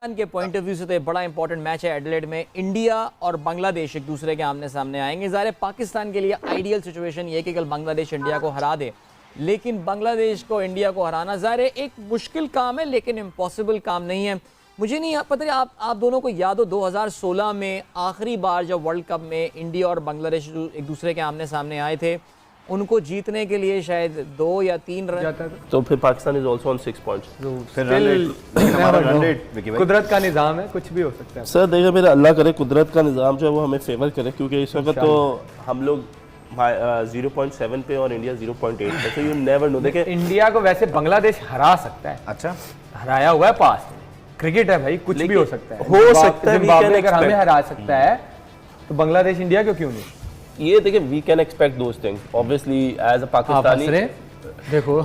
पाकिस्तान के point of view से तो ये बड़ा इंपॉर्टेंट मैच है। एडिलेड में इंडिया और बांग्लादेश एक दूसरे के आमने सामने आएंगे। ज़ाहिर पाकिस्तान के लिए आइडियल सिचुएशन ये कि कल बांग्लादेश इंडिया को हरा दे, लेकिन बांग्लादेश को इंडिया को हराना ज़ाहिर एक मुश्किल काम है, लेकिन इम्पॉसिबल काम नहीं है। मुझे नहीं पता आप दोनों को याद हो 2016 में आखिरी बार जब वर्ल्ड कप में इंडिया और बांग्लादेश एक दूसरे के आमने सामने आए थे, उनको जीतने के लिए शायद 2 या 3 रन जाता था। तो फिर Pakistan is also on 6 points. कुदरत का निज़ाम है, कुछ भी हो सकता है। सर देखिए, मेरा अल्लाह करे कुदरत का निज़ाम जो है वो हमें फेवर करे, क्योंकि इस वक्त तो हम लोग 0.7 पे और इंडिया 0.8 पे, तो यू नेवर नो। देखिए इंडिया को वैसे बांग्लादेश हरा सकता है। अच्छा, हराया हुआ है पास में। क्रिकेट है भाई, कुछ भी हो सकता है। हो सकता है। जिम्बाब्वे अगर हमें हरा सकता है तो बांग्लादेश इंडिया क्यों नहीं? ये देखिए, we can expect those things obviously as a Pakistani. देखो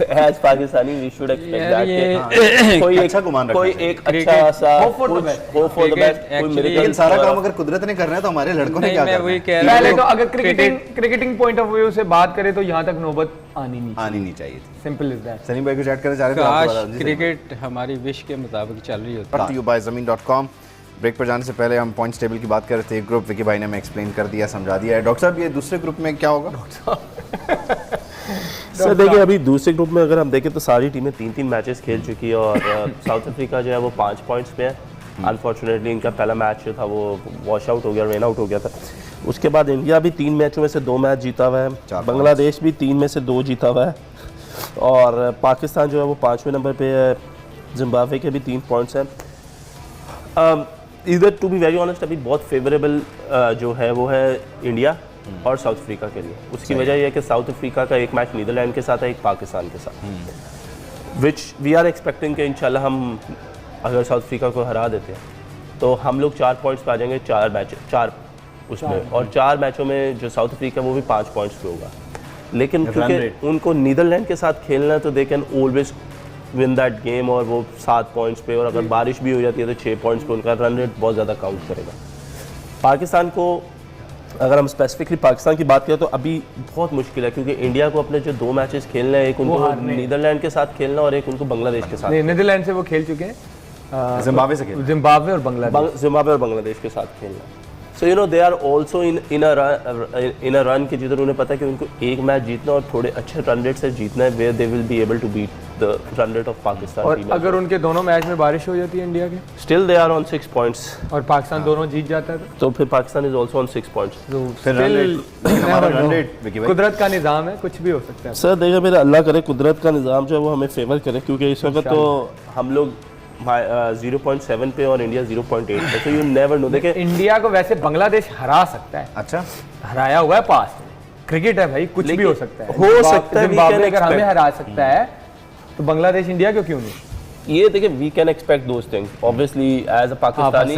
as Pakistani we should expect that कोई अच्छा गुमान रखना, कोई एक अच्छा सा होप फॉर द बेस्ट। लेकिन सारा काम अगर कुदरत ने करना है तो हमारे लड़कों ने क्या करना? पहले तो अगर क्रिकेटिंग पॉइंट ऑफ व्यू से बात करें तो यहाँ तक नौबत आनी नहीं चाहिए थी। Simple is that. सलीम भाई कुछ ऐड करना चाह रहे थे? क्रिकेट हमारी विश के मुताबिक चल रही होती है। You bye ज़मीन.com। ब्रेक पर जाने से पहले हम पॉइंट्स टेबल की बात कर रहे थे। एक ग्रुप विकी भाई ने हमें एक्सप्लेन कर दिया, समझा दिया है। डॉक्टर साहब, ये दूसरे ग्रुप में क्या होगा? सर देखिए, अभी दूसरे ग्रुप में अगर हम देखें तो सारी टीमें 3-3 मैचेस खेल चुकी है और साउथ अफ्रीका जो है वो 5 पॉइंट्स पे है। अनफॉर्चुनेटली इनका पहला मैच जो था वो वॉश आउट हो गया, रेन आउट हो गया था। उसके बाद इंडिया भी 3 मैचों में से 2 मैच जीता हुआ है, बांग्लादेश भी 3 में से 2 जीता हुआ है और पाकिस्तान जो है वो 5वें नंबर पे है। जिम्बाब्वे के भी 3 पॉइंट्स हैं। इधर टू बी वेरी ऑनेस्ट अभी बहुत फेवरेबल जो है वो है इंडिया और साउथ अफ्रीका के लिए। उसकी वजह यह है कि साउथ अफ्रीका का एक मैच नीदरलैंड के साथ है, एक पाकिस्तान के साथ, विच वी आर एक्सपेक्टिंग कि इंशाल्लाह हम अगर साउथ अफ्रीका को हरा देते हैं तो हम लोग 4 पॉइंट्स पे आ जाएंगे। 4 उसमें और 4 मैचों में जो साउथ अफ्रीका वो भी 5 पॉइंट्स पे होगा। लेकिन क्योंकि उनको नीदरलैंड के साथ खेलना है तो they can always win that game और वो 7 पॉइंट्स पे, और अगर बारिश भी हो जाती है तो 6 पॉइंट्स पे उनका रन रेट बहुत ज़्यादा काउंट करेगा। पाकिस्तान को अगर हम स्पेसिफिकली पाकिस्तान की बात करें तो अभी बहुत मुश्किल है, क्योंकि इंडिया को अपने जो 2 मैचेस खेलने हैं, एक उनको नीदरलैंड के साथ खेलना और एक उनको बांग्लादेश के साथ। नीदरलैंड से वो खेल चुके हैं, जिम्बाब्वे और बांग्लादेश के साथ खेलना। So you know they are also in a run के जिधर उन्हें पता है कि उनको एक मैच जीतना और थोड़े अच्छे रन रेट से जीतना है, where they will be able to beat the run rate of Pakistan. और अगर उनके दोनों मैच में बारिश हो जाती है इंडिया के, still they are on 6 points और पाकिस्तान दोनों जीत जाता है तो फिर Pakistan is also on 6 points. कुदरत का निज़ाम है, कुछ भी हो सकता है। सर देखिए, मेरा अल्लाह करे कुदरत का निज़ाम जो है वो हमें फेवर करे, क्योंकि इस वक्त तो हम लोग 0.7 पे और इंडिया 0.8 पे, तो यू नेवर नो। देखिए इंडिया को वैसे बांग्लादेश हरा सकता है। अच्छा, हराया हुआ है पास में। क्रिकेट है भाई, कुछ भी हो सकता है। हो सकता है। जिम्बाब्वे अगर हमें हरा सकता है तो बांग्लादेश इंडिया क्यों नहीं? ये देखिए, we can expect those things obviously as a Pakistani.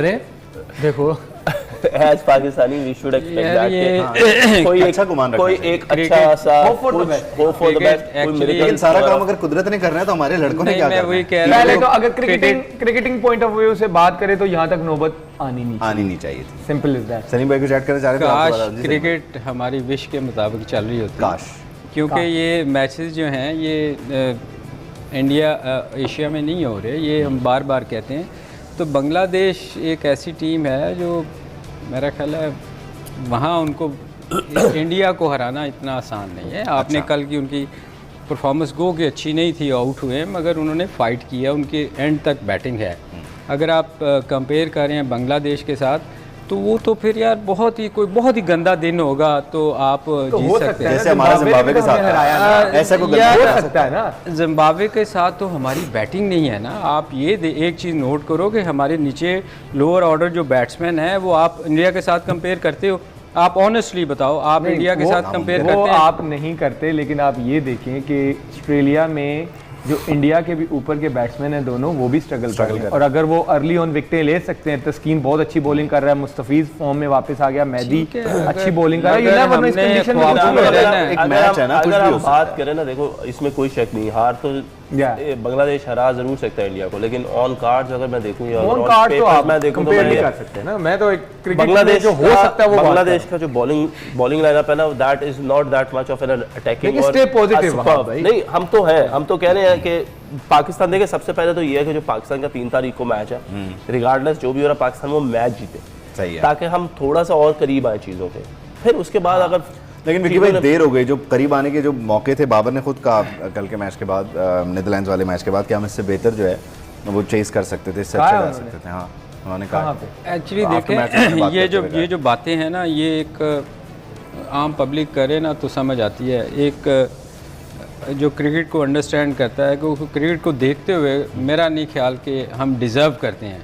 देखो as Pakistani we should expect that कोई अच्छा गुमान रखना, कोई एक अच्छा सा होप फॉर द बेस्ट। लेकिन सारा काम अगर कुदरत ने करना है तो हमारे लड़कों ने क्या करना? पहले तो अगर क्रिकेटिंग पॉइंट ऑफ व्यू से बात करें तो यहाँ तक नौबत आनी नहीं चाहिए थी। Simple is that. सलीम भाई कुछ ऐड करना चाह रहे थे? काश क्रिकेट हमारी विश के मुताबिक चल रही होती, काश, क्योंकि ये मैचेस जो हैं ये इंडिया एशिया में नहीं हो रहे, ये हम बार बार कहते हैं। तो बांग्लादेश एक ऐसी टीम है जो मेरा ख्याल है वहाँ उनको इंडिया को हराना इतना आसान नहीं है। आपने कल की उनकी परफॉर्मेंस गो कि अच्छी नहीं थी, आउट हुए, मगर उन्होंने फाइट किया, उनके एंड तक बैटिंग है। अगर आप कंपेयर कर रहे हैं बांग्लादेश के साथ तो वो तो फिर यार बहुत ही गंदा दिन होगा, तो आप जीत सकते हैं। जैसे हमारा जिम्बाब्वे के साथ ऐसा कोई हो सकता है ना। जिम्बाब्वे के साथ तो हमारी बैटिंग नहीं है ना। आप ये एक चीज़ नोट करो कि हमारे नीचे लोअर ऑर्डर जो बैट्समैन है वो आप इंडिया के साथ कंपेयर करते हो? आप ऑनेस्टली बताओ, आप इंडिया के साथ कंपेयर करते हैं? आप नहीं करते, लेकिन आप ये देखें कि ऑस्ट्रेलिया में जो इंडिया के भी ऊपर के बैट्समैन हैं दोनों, वो भी स्ट्रगल कर रहे हैं। और अगर वो अर्ली ऑन विकेटें ले सकते हैं, तस्कीन बहुत अच्छी बॉलिंग कर रहा है, मुस्तफीज फॉर्म में वापस आ गया, मेहदी अच्छी बॉलिंग कर रहा है। अगर हम बात करें ना, देखो इसमें कोई शक नहीं, हार तो बांग्लादेश हरा जरूर सकता है इंडिया को, लेकिन ऑन कार्ड्स अगर मैं देखूं या ऑन कार्ड तो आप मैं देखूं तो नहीं कर सकते ना। मैं तो बांग्लादेश जो हो सकता है वो बांग्लादेश का जो बॉलिंग लाइनअप है ना, that is not that much of an attacking. Stay positive नहीं, हम तो कह रहे हैं कि पाकिस्तान देखे सबसे पहले तो ये है कि जो पाकिस्तान का 3 तारीख को मैच है, रिगार्डलेस जो भी हो रहा पाकिस्तान वो मैच जीते, सही है, ताकि हम थोड़ा सा और करीब आए चीज़ों के। फिर उसके बाद अगर लेकिन विकी भाई देर हो गई, जो करीब आने के जो मौके थे, बाबर ने खुद कहा कल के मैच के बाद, नीदरलैंड्स वाले मैच के बाद, कि हम इससे बेहतर जो है वो चेस कर सकते थे, इससे अच्छा कर सकते थे। हाँ, उन्होंने कहा एक्चुअली after match में देखें बात ये करते हुए जो बातें हैं ना, ये एक आम पब्लिक करे ना तो समझ आती है। एक जो क्रिकेट को अंडरस्टैंड करता है कि क्रिकेट को देखते हुए मेरा नहीं ख्याल कि हम डिज़र्व करते हैं,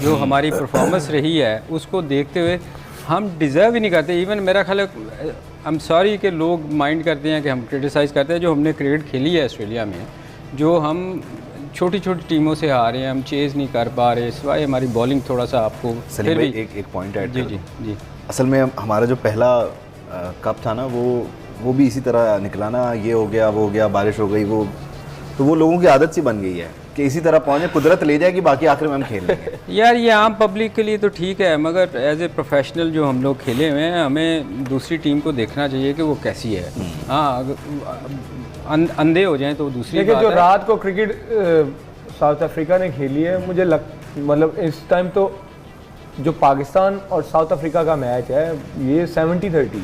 जो हमारी परफॉर्मेंस रही है उसको देखते हुए हम डिज़र्व ही नहीं करते। इवन मेरा ख्याल है, आई एम सॉरी कि लोग माइंड करते हैं कि हम क्रिटिसाइज़ करते हैं, जो हमने क्रिकेट खेली है ऑस्ट्रेलिया में, जो हम छोटी छोटी टीमों से हारे हैं, हम चेज़ नहीं कर पा रहे, सिवाय हमारी बॉलिंग थोड़ा सा आपको सलीम भाई एक पॉइंट ऐड जी जी जी असल में हमारा जो पहला कप था ना, वो भी इसी तरह निकला ना, ये हो गया वो हो गया, बारिश हो गई, वो लोगों की आदत सी बन गई है कि इसी तरह पहुंचे, कुदरत ले जाएगी, बाकी आखिर में हम खेल लेंगे। यार ये आम पब्लिक के लिए तो ठीक है, मगर एज ए प्रोफेशनल जो हम लोग खेले हुए हैं, हमें दूसरी टीम को देखना चाहिए कि वो कैसी है। हाँ, अंधे हो जाएं तो दूसरी लेकिन बात जो है। रात को क्रिकेट साउथ अफ्रीका ने खेली है, मुझे मतलब इस टाइम तो जो पाकिस्तान और साउथ अफ्रीका का मैच है, ये 70-30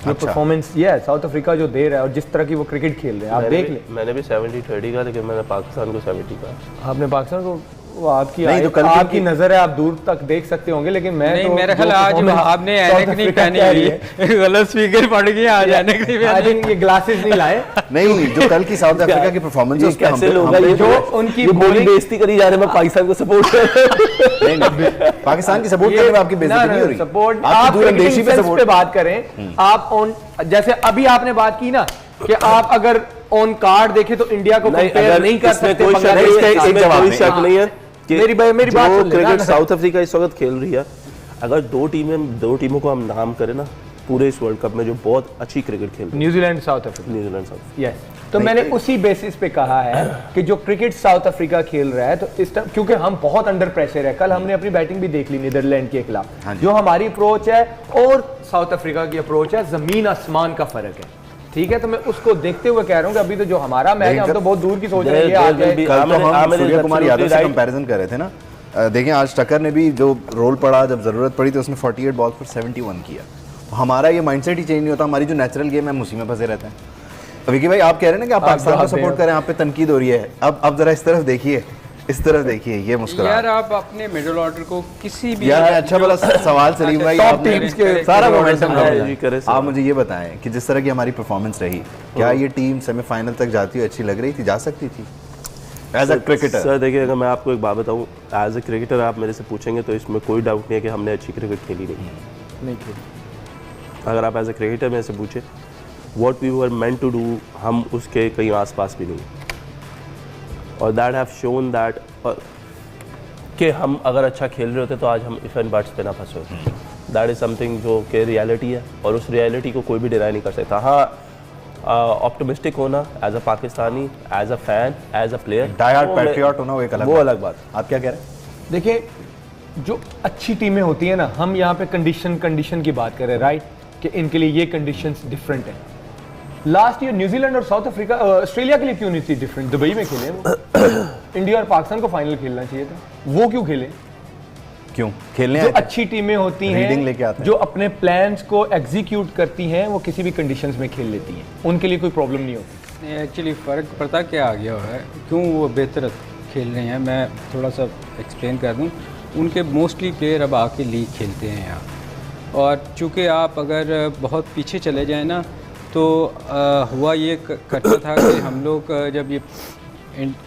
परफॉर्मेंस ये है साउथ अफ्रीका जो दे रहा है, और जिस तरह की वो क्रिकेट खेल रहे हैं, आप देख लें। मैंने भी 70-30 का, लेकिन मैंने पाकिस्तान को 70 का। आपने पाकिस्तान को, वो आपकी नहीं, तो कल आपकी नजर है, आप दूर तक देख सकते होंगे, लेकिन मैं नहीं, तो मेरा ख्याल जो आज performance आपने साउथ ऐनक नहीं अफ्रीका पहनी कह हुई रही है, गलत स्पीकर पड़ गई आज ऐनक नहीं आई पहनी। थिंक ये ग्लासेस नहीं लाए। नहीं, जो कल की साउथ अफ्रीका की परफॉर्मेंस है, उसके कैसे लोग हैं, जो उनकी बोली bowling- बेइज्जती करी जा रहे हैं, मैं पाकिस्तान को सपोर्ट कर रहा हूं। नहीं, पाकिस्तान की सपोर्ट करने में आपकी बेइज्जती नहीं हो रही, सपोर्ट आपकी आप दूरंदेशी पे पे सपोर्ट। बात करें, आप ऑन, जैसे अभी आपने बात की ना कि आप अगर ऑन कार्ड देखें तो इंडिया को कंपेयर नहीं कर इसमें सकते कोई शक बांग्लादेश नहीं है, के साथ। इसमें कोई शक नहीं है कि मेरी बात जो सुन लेना क्रिकेट ना। साउथ अफ्रीका इस वक्त खेल रही है, अगर दो टीमों को हम नाम करें ना पूरे इस वर्ल्ड कप में जो बहुत अच्छी क्रिकेट खेल रही न्यूजीलैंड साउथ अफ्रीका, है, न्यूजीलैंड साउथ। यस, तो मैंने उसी बेसिस पे कहा है कि जो क्रिकेट साउथ अफ्रीका खेल रहा है, तो इस टाइम क्योंकि हम बहुत अंडर प्रेशर है, कल हमने अपनी बैटिंग भी देख ली नीदरलैंड के खिलाफ, जो हमारी अप्रोच है और साउथ अफ्रीका की अप्रोच है, जमीन आसमान का फर्क है। ठीक है, तो मैं उसको देखते हुए कह रहा हूँ कि अभी तो जो हमारा मैच है, हम तो बहुत दूर की सोच रहे हैं, ये आ जाए। कल तो हम सूर्य कुमार यादव से कंपैरिजन कर रहे थे ना, देखें आज टक्कर ने भी जो रोल पड़ा, जब जरूरत पड़ी तो उसने 48 बॉल पर 71 किया। हमारा ये माइंडसेट ही चेंज नहीं होता, हमारी जो नेचुरल गेम है हम उसी में फंसे रहते हैं। विकी भाई आप कह रहे हैं ना कि आप पाकिस्तान को सपोर्ट करें, आप पे तनकीद हो रही है, अब जरा इस तरफ देखिए, इस तरफ देखिए, ये मुस्कुरा। यार आप अपने मिडिल ऑर्डर को किसी भी यार अच्छा भला सवाल सलीम भाई, टॉप आपने टीम्स के सारा middle order मोमेंटम से जी, करे सर। आप मुझे ये बताएं कि जिस तरह की हमारी परफॉर्मेंस रही, क्या ये टीम सेमीफाइनल तक जाती हुई अच्छी लग रही थी, जा सकती थी एज अ क्रिकेटर? सर देखिए, अगर मैं आपको एक बात बताऊं, एज अ क्रिकेटर आप मेरे से पूछेंगे तो इसमें कोई डाउट नहीं है कि हमने अच्छी क्रिकेट खेली नहीं खेली। अगर आप एज अ क्रिकेटर मेरे से पूछे what we were meant to do, हम उसके कहीं आसपास भी नहीं, और दैट हैव शोन दैट कि हम अगर अच्छा खेल रहे होते तो आज हम इफ एंड बट्स पे ना फंसे होते। दैट इज़ समथिंग जो कि रियलिटी है, और उस रियलिटी को कोई भी डिनाई नहीं कर सकता। हाँ, ऑप्टिमिस्टिक होना as a Pakistani, as a fan, as a player, die hard patriot होना वो एक अलग वो बात। अलग बात। आप क्या कह रहे हैं? देखिए, जो अच्छी टीमें होती है ना, हम यहाँ पे कंडीशन की बात करें, राइट, कि इनके लिए ये कंडीशंस डिफरेंट हैं। लास्ट ईयर न्यूजीलैंड और साउथ अफ्रीका, ऑस्ट्रेलिया के लिए क्यों नहीं थी डिफरेंट? दुबई में खेले वो। इंडिया और पाकिस्तान को फाइनल खेलना चाहिए था, वो क्यों खेले? क्यों खेलने जो आए थे? अच्छी टीमें होती रीडिंग लेके हैं, आते हैं। जो अपने प्लान्स को एग्जीक्यूट करती हैं, वो किसी भी कंडीशंस में खेल लेती हैं, उनके लिए कोई प्रॉब्लम नहीं होती। एक्चुअली फ़र्क पता क्या आ गया है, क्यों वो बेहतर खेल रहे हैं, मैं थोड़ा सा एक्सप्लेन कर दूं। उनके मोस्टली प्लेयर अब आके लीग खेलते हैं यहाँ, और चूँकि आप अगर बहुत पीछे चले जाएँ ना, तो हुआ ये करता था कि हम लोग जब ये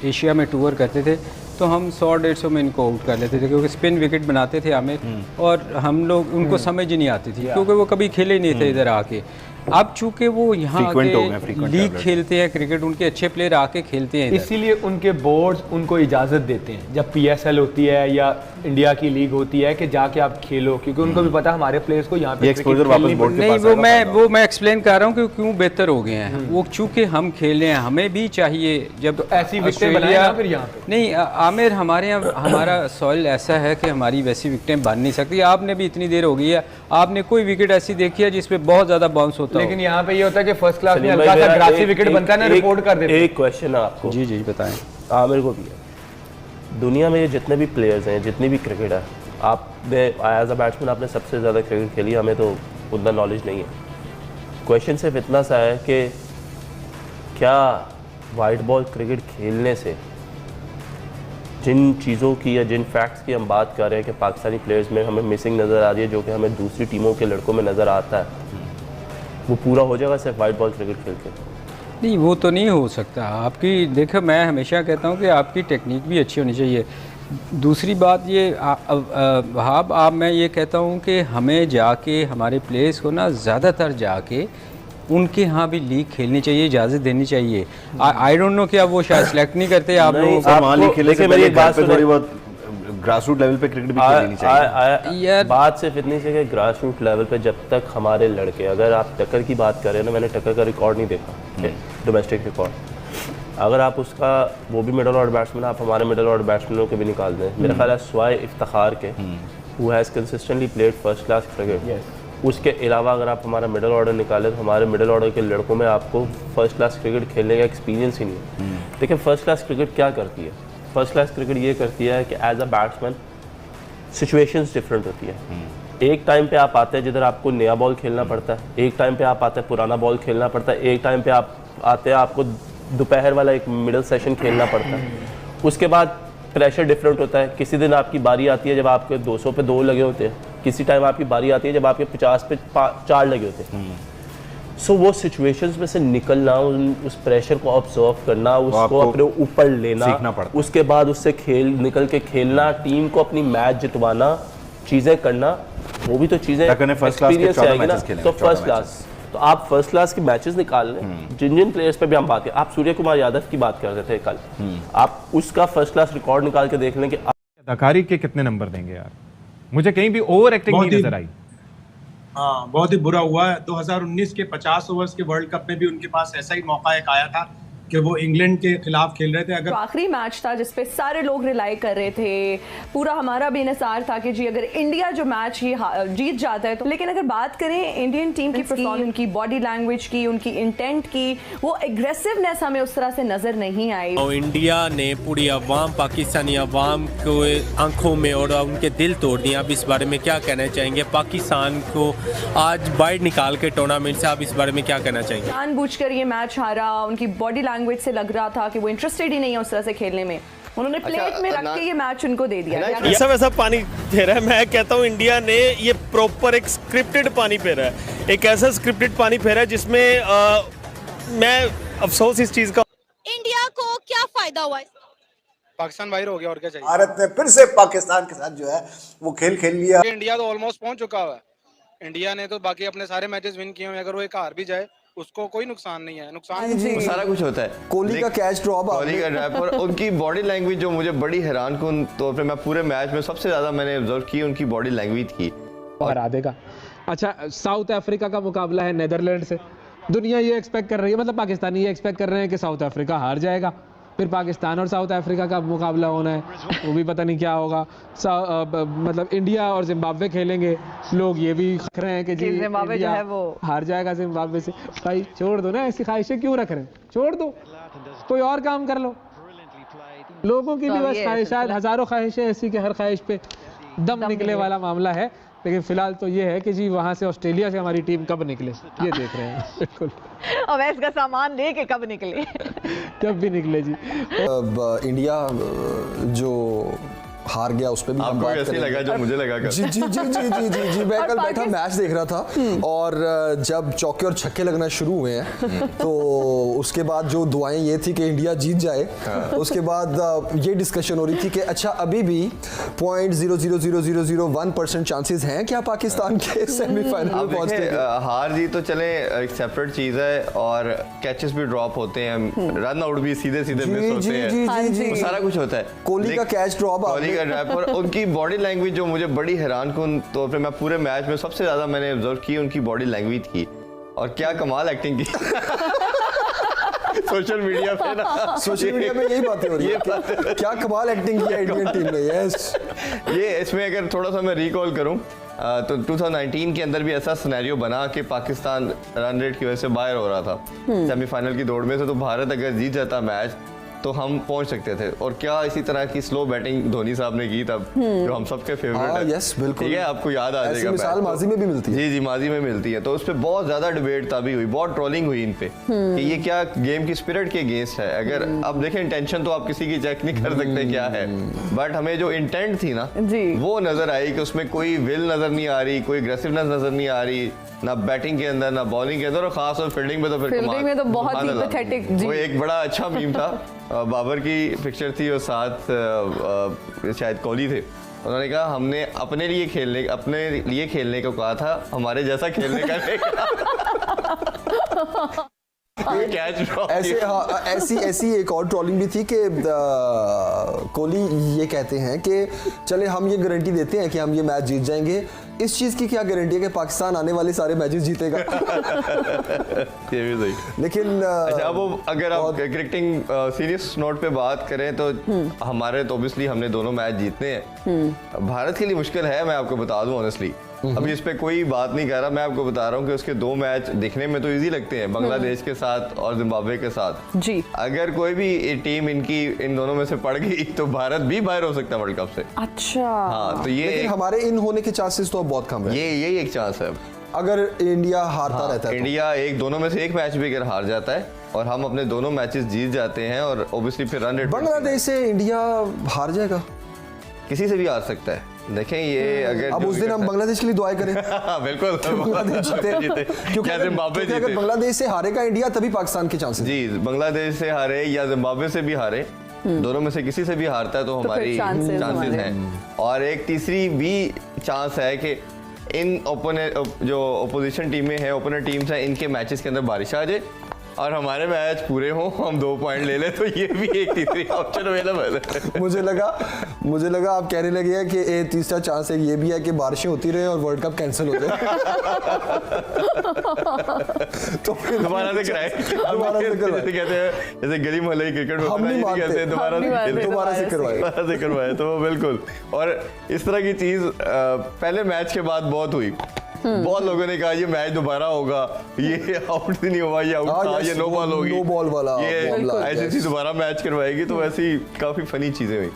एशिया में टूर करते थे तो हम 100-150 में इनको आउट कर लेते थे, क्योंकि स्पिन विकेट बनाते थे आमिर, और हम लोग उनको समझ ही नहीं आती थी, क्योंकि वो कभी खेले ही नहीं थे इधर आके। अब चूंकि वो यहाँ Frequent हो गए, आके frequent लीग tablet। खेलते हैं क्रिकेट, उनके अच्छे प्लेयर आके खेलते हैं इधर। इसीलिए उनके बोर्ड्स उनको इजाज़त देते हैं जब PSL होती है या इंडिया की लीग होती है कि जाके आप खेलो, क्योंकि उनको भी पता है हमारे प्लेयर्स को यहाँ पे ये cricket exposure वापस खेलनी बोर्ड के नहीं, पास वो आएगा, मैं मैं एक्सप्लेन कर रहा हूँ कि क्यों बेहतर हो गए हैं। वो चूंकि हम खेल रहे हैं, हमें भी चाहिए जब तो ऐसी विकेटें बनाएं ना फिर यहाँ पे। नहीं आमिर, हमारे यहाँ हमारा सॉइल ऐसा है कि हमारी वैसी विकेटें बन नहीं सकती। आपने भी इतनी देर हो गई है, आपने कोई विकेट ऐसी देखी है जिसपे बहुत ज़्यादा बाउंस होता लेकिन यहाँ पे ये होता है कि फर्स्ट क्लास में सलीम हल्का भाई, सा मेरा ग्रासी एक- विकेट एक- बनता है ना, एक- रिपोर्ट कर देते हैं। एक क्वेश्चन है आपको, जी जी बताएं। मेरे को भी है। दुनिया में ये जितने भी प्लेयर्स हैं, जितनी भी क्रिकेट है, आपने एज अ बैट्समैन आपने सबसे ज़्यादा क्रिकेट खेली, हमें तो उतना नॉलेज नहीं है। क्वेश्चन सिर्फ इतना सा है कि क्या वाइट बॉल क्रिकेट खेलने से जिन चीज़ों की या जिन फैक्ट्स की हम बात कर रहे हैं कि पाकिस्तानी प्लेयर्स में हमें मिसिंग नज़र आ रही है, जो कि हमें दूसरी टीमों के लड़कों में नज़र आता है, वो पूरा हो जाएगा सिर्फ वाइट बॉल क्रिकेट खेल के? नहीं, वो तो नहीं हो सकता। आपकी देखो, मैं हमेशा कहता हूँ कि आपकी टेक्निक भी अच्छी होनी चाहिए। दूसरी बात ये वहाब, आप मैं ये कहता हूँ कि हमें जाके हमारे प्लेयर्स को ना ज़्यादातर जाके उनके यहाँ भी लीग खेलनी चाहिए, इजाज़त देनी चाहिए। आई डोंट नो कि आप वो शायद सेलेक्ट नहीं करते आप लोग। सर वहाँ लीग खेलने से पहले घर पे थोड़ी बहुत ग्रास रूट लेवल पे क्रिकेट भी खेलनी चाहिए। यार बात सिर्फ इतनी सी कि ग्रास रूट लेवल पे जब तक हमारे लड़के, अगर आप टक्कर की बात करें ना, मैंने टक्कर का रिकॉर्ड नहीं देखा, डोमेस्टिक रिकॉर्ड, अगर आप उसका, वो भी मिडल ऑर्डर बैट्समैन, आप हमारे मिडल ऑर्डर बैट्समैनों के भी निकाल दें, मेरा ख्याल है स्वाय इफ्तिखार के, who has consistently played first class cricket, उसके अलावा अगर आप हमारा मिडल ऑर्डर निकालें तो हमारे मिडल ऑर्डर के लड़कों में आपको फर्स्ट क्लास क्रिकेट खेलने का एक्सपीरियंस ही नहीं है। देखिए फर्स्ट क्लास क्रिकेट क्या करती है, फर्स्ट क्लास क्रिकेट ये करती है कि as a batsman situations different होती है। एक टाइम पे आप आते हैं जिधर आपको नया बॉल खेलना पड़ता है, एक टाइम पे आप आते हैं पुराना बॉल खेलना पड़ता है, एक टाइम पे आप आते हैं आपको दोपहर वाला एक मिडल सेशन खेलना पड़ता है। उसके बाद प्रेशर डिफरेंट होता है। किसी दिन आपकी बारी आती है जब आपके 200 पे 2 लगे होते हैं, किसी टाइम आपकी बारी आती है जब आपके 50 पे 4 लगे होते हैं। सो वो सिचुएशंस में से निकलना, उस प्रेशर को ऑब्जर्व करना, उसको अपने ऊपर लेना, उसके बाद उससे निकल के खेलना, टीम को अपनी मैच जितवाना, चीज़ें करना, वो भी तो चीज़ें एक्सपीरियंस आएगी ना। तो फर्स्ट क्लास, तो आप फर्स्ट क्लास के मैचेस निकाल लें। जिन प्लेयर्स पे भी हम बात करें, आप सूर्य कुमार यादव की बात कर रहे थे कल, आप उसका फर्स्ट क्लास रिकॉर्ड निकाल के देख लें कि अदाकारी के कितने नंबर देंगे यार, मुझे कहीं भी ओवर एक्टिंग नहीं नजर आई। हाँ, बहुत ही बुरा हुआ है। 2019 के 50 ओवर्स के वर्ल्ड कप में भी उनके पास ऐसा ही मौका एक आया था कि वो इंग्लैंड के खिलाफ खेल रहे थे। अगर आखिरी मैच था जिसपे सारे लोग रिलाई कर रहे थे, पूरा हमारा भी इंतजार था कि जी अगर इंडिया जो मैच ये जीत जाता है तो, लेकिन अगर बात करें इंडियन टीम की परफॉर्मेंस, उनकी बॉडी लैंग्वेज की, उनकी इंटेंट की, वो एग्रेसिवनेस हमें उस तरह से नजर नहीं आई। और इंडिया ने पूरी अवाम, पाकिस्तानी अवाम को आंखों में और उनके दिल तोड़ दिए। आप इस बारे में क्या कहना चाहेंगे? पाकिस्तान को आज बाहर निकाल के टूर्नामेंट से आप इस बारे में क्या कहना चाहेंगे? जानबूझकर ये मैच हारा, उनकी बॉडी लैंग्वेज से लग रहा था कि वो इंटरेस्टेड ही नहीं है उस तरह से खेलने में। उन्होंने प्लेट में रख के ये मैच उनको दे दिया। ऐसा वैसा पानी फेरा है। मैं कहता हूँ इंडिया ने ये प्रॉपर एक स्क्रिप्टेड पानी फेरा है, एक ऐसा स्क्रिप्टेड पानी फेरा है जिसमें मैं अफसोस इस चीज का। इंडिया को क्या फायदा हुआ? पाकिस्तान बाहर हो गया और क्या चाहिए। भारत ने फिर से पाकिस्तान के साथ जो है वो खेल लिया। इंडिया तो ऑलमोस्ट पहुंच चुका हुआ है। इंडिया ने तो बाकी अपने सारे मैचेस विन किए हुए, अगर वो एक हार भी जाए उसको कोई नुकसान नहीं है। नुकसान सारा कुछ होता है। कोहली का कैच ड्रॉप, कोहली का ड्रॉप और उनकी बॉडी लैंग्वेज जो मुझे बड़ी हैरानकुन तौर पे, मैं पूरे मैच में सबसे ज्यादा मैंने ऑब्जर्व की उनकी बॉडी लैंग्वेज की। हरा देगा। अच्छा, साउथ अफ्रीका का मुकाबला है नीदरलैंड से। दुनिया ये एक्सपेक्ट कर रही है, मतलब पाकिस्तानी ये एक्सपेक्ट कर रहे हैं कि साउथ अफ्रीका हार जाएगा, फिर पाकिस्तान और साउथ अफ्रीका का मुकाबला होना है, वो भी पता नहीं क्या होगा। मतलब इंडिया और जिम्बाब्वे खेलेंगे, लोग ये भी रख रहे हैं कि जी जिम्बाब्वे जो है वो हार जाएगा जिम्बाब्वे से। भाई छोड़ दो ना, ऐसी ख्वाहिशें क्यों रख रहे हैं, छोड़ दो, कोई और काम कर लो। लोगों की भी बस ख्वाहिशात, हजारों ख्वाहिशें ऐसी कि हर ख्वाहिश पे दम निकले वाला मामला है। लेकिन फिलहाल तो ये है कि जी वहाँ से ऑस्ट्रेलिया से हमारी टीम कब निकले, ये देख रहे हैं। बिल्कुल अवैध का सामान लेके कब निकले कब भी निकले जी। अब इंडिया जो हार गया उस पे भी हम बात करेंगे। लगा जो मुझे लगा कर। जी जी जी जी जी जी जी मैं कल बैठा मैच देख रहा था और जब चौके और छक्के लगना शुरू हुए हैं तो उसके बाद जो दुआएं ये थी कि इंडिया जीत जाए, उसके बाद ये डिस्कशन हो रही थी कि अच्छा अभी भी 0.00001% चांसेस हैं क्या पाकिस्तान के सेमीफाइनल में पहुंचने के? हार जीत तो चले एक सेपरेट चीज है और कैचेस भी ड्रॉप होते हैं, रन आउट भी सीधे सीधे मिस होते हैं, सारा कुछ होता है। कोहली का कैच ड्रॉप, और उनकी बॉडी लैंग्वेज जो मुझे बड़ी हैरानकुन तौर पे, मैं पूरे मैच में सबसे ज्यादा मैंने ऑब्जर्व की उनकी बॉडी लैंग्वेज की। और क्या कमाल एक्टिंग की सोशल मीडिया पे ना, सोशल मीडिया में यही बातें हो रही है, क्या कमाल एक्टिंग की है इंडियन टीम ने। यस, ये इसमें अगर थोड़ा सा मैं रिकॉल करूं तो 2019 के अंदर भी ऐसा सिनेरियो बना कि पाकिस्तान रन रेट की वजह से बाहर हो रहा था सेमीफाइनल की दौड़ में से, तो भारत अगर जीत जाता मैच तो हम पहुंच सकते थे। और क्या इसी तरह की स्लो बैटिंग धोनी साहब ने की तब, जो हम सबके फेवरेट है। यस बिल्कुल, ठीक है, आपको याद आ जाएगा, मिसाल माजी में भी मिलती है। जी जी, माजी में मिलती है। तो उस पर बहुत ज्यादा डिबेट तभी हुई, बहुत ट्रोलिंग हुई इन पे कि ये क्या गेम की स्पिरिट के अगेंस्ट है। अगर अब देखें, इंटेंशन तो आप किसी की चेक नहीं कर सकते क्या है, बट हमें जो इंटेंट थी ना वो नजर आई कि उसमें कोई विल नजर नहीं आ रही, कोई एग्रेसिवनेस नजर नहीं आ रही, ना बैटिंग के अंदर ना बॉलिंग के अंदर, और खास और फील्डिंग में तो फिर फील्डिंग में तो बहुत ही पैथेटिक। वो एक बड़ा अच्छा मीम था, बाबर की पिक्चर थी और साथ शायद कोहली थे। उन्होंने कहा हमने अपने लिए खेलने को कहा था, हमारे जैसा खेलने का नहीं ऐसी एक और ट्रोलिंग भी थी कि कोहली ये कहते हैं कि चले हम ये गारंटी देते हैं कि हम ये मैच जीत जाएंगे। इस चीज की क्या गारंटी है कि पाकिस्तान आने वाले सारे मैचेस जीतेगा? ये भी सही। लेकिन अच्छा, वो अगर आप क्रिकेटिंग सीरियस नोट पे बात करें तो हमारे तो ऑब्वियसली हमने दोनों मैच जीतने हैं। भारत के लिए मुश्किल है, मैं आपको बता दूं ऑनेस्टली। अभी इस पे कोई बात नहीं कर रहा, मैं आपको बता रहा हूँ कि उसके 2 मैच दिखने में तो इजी लगते हैं, बांग्लादेश के साथ और जिम्बाब्वे के साथ जी। अगर कोई भी टीम इन दोनों में से पड़ गई तो भारत भी बाहर हो सकता है वर्ल्ड कप से। अच्छा, हाँ, तो ये हमारे इन होने के चांसेस तो बहुत कम है। यही एक चांस है अगर इंडिया हारता रहता है। इंडिया दोनों में से एक मैच भी अगर हार जाता है और हम अपने दोनों मैचेस जीत जाते हैं और ऑब्वियसली फिर रन रेट, बांग्लादेश से इंडिया हार जाएगा, किसी से भी हार सकता है। देखें ये अगर अब उस दिन हम बांग्लादेश के लिए दुआएं करें। बिल्कुल, बांग्लादेश जीते, क्योंकि अगर बांग्लादेश से हारेगा इंडिया तभी पाकिस्तान के चांसेस। जी, बांग्लादेश से हारे या जिम्बाब्वे से भी हारे, दोनों में से किसी से भी हारता है तो हमारी चांसेस हैं। और एक तीसरी भी चांस है कि इन जो ओपोजिशन टीमें हैं, ओपोनेंट टीम्स हैं, इनके मैचेस के अंदर बारिश आ जाए और हमारे मैच पूरे हों, हम 2 पॉइंट ले लें, तो ये भी एक तीसरी ऑप्शन अवेलेबल है। मुझे लगा आप कहने लगे हैं कि तीसरा चांस है ये भी है कि बारिशें होती रहे और वर्ल्ड कप कैंसिल हो जाए। तो दोबारा से कराए, कहते हैं जैसे गली मोहल्ले क्रिकेट में, हम नहीं मानते, दोबारा से करवाए। तो बिल्कुल, और इस तरह की चीज पहले मैच के बाद बहुत हुई। बहुत लोगों ने कहा ये मैच दोबारा होगा, ये आउट नहीं हुआ, ये आउट था, ये नो बॉल होगी, नो बॉल वाला, ये आईसीसी दोबारा मैच करवाएगी। तो ऐसी काफी फनी चीजें हुई।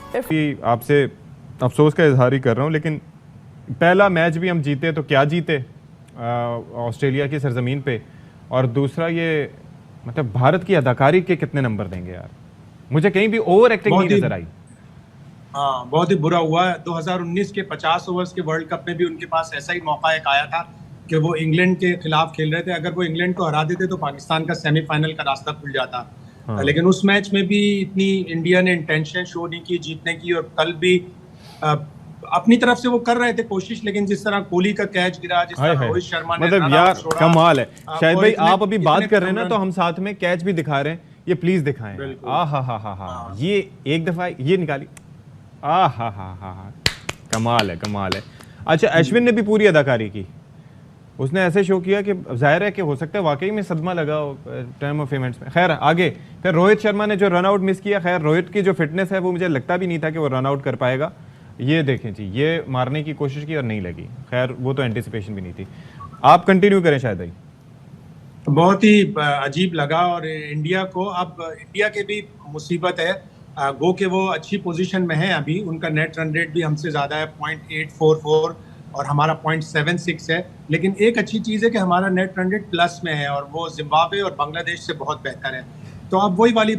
आपसे अफसोस का इजहार ही कर रहा हूँ, लेकिन पहला मैच भी हम जीते तो क्या जीते ऑस्ट्रेलिया की सरजमीन पे, और दूसरा ये मतलब भारत की अदाकारी के कितने नंबर देंगे यार? मुझे कहीं भी ओवर एक्टिंग नहीं नजर आई। हाँ, बहुत ही बुरा हुआ है। 2019 के 50 ओवर्स के वर्ल्ड कप में भी उनके पास ऐसा ही मौका एक आया था कि वो इंग्लैंड के खिलाफ खेल रहे थे। अगर वो इंग्लैंड को हरा देते तो पाकिस्तान का सेमीफाइनल का रास्ता खुल जाता। हाँ। लेकिन उस मैच में भी इतनी इंडिया ने इंटेंशन शो नहीं की जीतने की, और कल भी अपनी तरफ से वो कर रहे थे कोशिश, लेकिन जिस तरह कोहली का कैच गिरा, जिस तरह रोहित शर्मा ने मतलब यार कमाल है। शायद भाई आप अभी बात कर रहे हैं ना, तो हम साथ में कैच भी दिखा रहे हैं, ये प्लीज दिखाएं। हा, ये एक दफा ये निकाली, हा, कमाल है। अच्छा, अश्विन ने भी पूरी अदाकारी की, उसने ऐसे शो किया कि जाहिर है कि हो सकता है वाकई में सदमा लगा टर्म ऑफ इवेंट्स में। खैर आगे फिर रोहित शर्मा ने जो रन आउट मिस किया, खैर रोहित की जो फिटनेस है वो मुझे लगता भी नहीं था कि वो रन आउट कर पाएगा। ये देखें जी, ये मारने की कोशिश की और नहीं लगी, खैर वो तो एंटिसिपेशन भी नहीं थी। आप कंटिन्यू करें शायद भाई। बहुत ही अजीब लगा, और इंडिया को अब इंडिया के भी मुसीबत है, गो के वो अच्छी पोजीशन में है अभी, उनका नेट रन रेट भी हमसे ज़्यादा है 0.844 और हमारा 0.76 है। लेकिन एक अच्छी चीज़ है कि हमारा नेट रन रेट प्लस में है, और वो जिम्बाब्वे और बांग्लादेश से बहुत बेहतर है। तो अब वही वाली